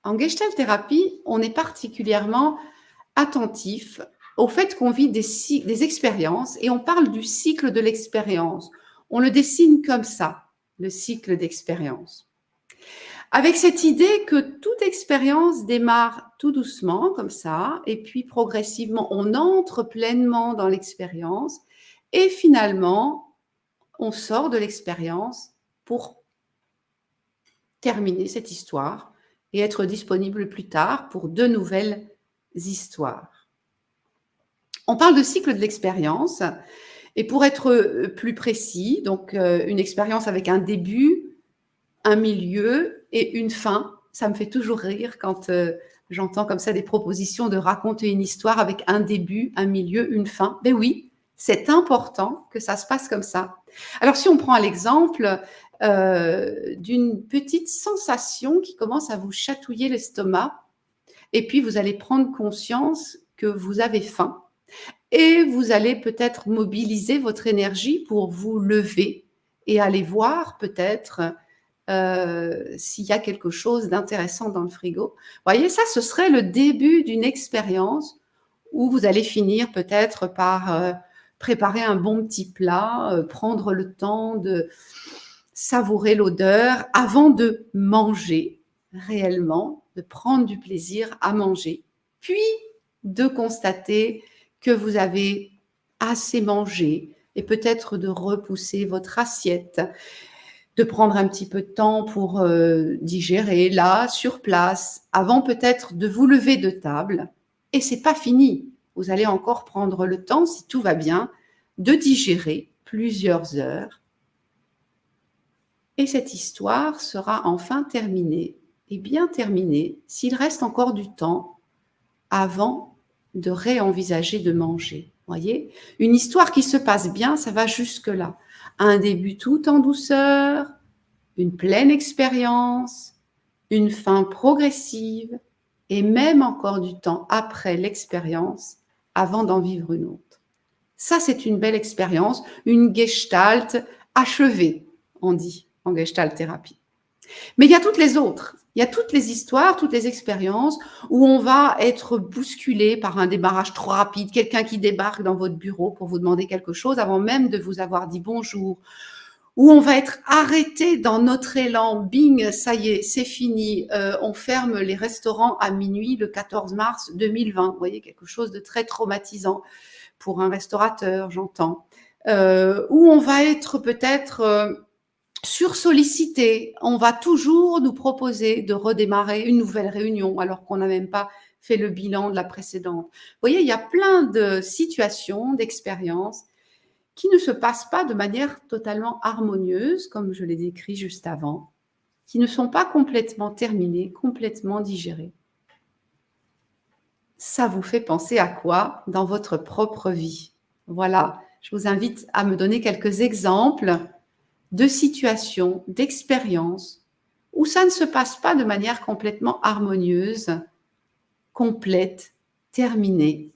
En Gestalt thérapie, on est particulièrement attentif au fait qu'on vit des expériences et on parle du cycle de l'expérience. On le dessine comme ça, le cycle d'expérience. Avec cette idée que toute expérience démarre tout doucement, comme ça, et puis progressivement, on entre pleinement dans l'expérience et finalement, on sort de l'expérience pour terminer cette histoire et être disponible plus tard pour de nouvelles histoires. On parle de cycle de l'expérience et pour être plus précis, donc une expérience avec un début, un milieu et une fin. Ça me fait toujours rire quand j'entends comme ça des propositions de raconter une histoire avec un début, un milieu, une fin. Ben oui, c'est important que ça se passe comme ça. Alors si on prend l'exemple d'une petite sensation qui commence à vous chatouiller l'estomac, et puis vous allez prendre conscience que vous avez faim, et vous allez peut-être mobiliser votre énergie pour vous lever et aller voir peut-être s'il y a quelque chose d'intéressant dans le frigo. Vous voyez, ça, ce serait le début d'une expérience où vous allez finir peut-être par préparer un bon petit plat, prendre le temps de savourer l'odeur avant de manger réellement, de prendre du plaisir à manger, puis de constater que vous avez assez mangé et peut-être de repousser votre assiette, de prendre un petit peu de temps pour digérer là, sur place, avant peut-être de vous lever de table. Et c'est pas fini. Vous allez encore prendre le temps, si tout va bien, de digérer plusieurs heures. Et cette histoire sera enfin terminée, et bien terminée, s'il reste encore du temps avant de réenvisager de manger. Voyez, une histoire qui se passe bien, ça va jusque-là. Un début tout en douceur, une pleine expérience, une fin progressive, et même encore du temps après l'expérience, avant d'en vivre une autre. Ça, c'est une belle expérience, une gestalt achevée, on dit en gestalt thérapie. Mais il y a toutes les autres. Il y a toutes les histoires, toutes les expériences où on va être bousculé par un démarrage trop rapide, quelqu'un qui débarque dans votre bureau pour vous demander quelque chose avant même de vous avoir dit bonjour, où on va être arrêté dans notre élan, bing, ça y est, c'est fini, on ferme les restaurants à minuit le 14 mars 2020. Vous voyez, quelque chose de très traumatisant pour un restaurateur, j'entends. Où on va être peut-être sursollicité. On va toujours nous proposer de redémarrer une nouvelle réunion alors qu'on n'a même pas fait le bilan de la précédente. Vous voyez, il y a plein de situations, d'expériences qui ne se passent pas de manière totalement harmonieuse, comme je l'ai décrit juste avant, qui ne sont pas complètement terminées, complètement digérées. Ça vous fait penser à quoi dans votre propre vie? Voilà, je vous invite à me donner quelques exemples de situations, d'expériences où ça ne se passe pas de manière complètement harmonieuse, complète, terminée.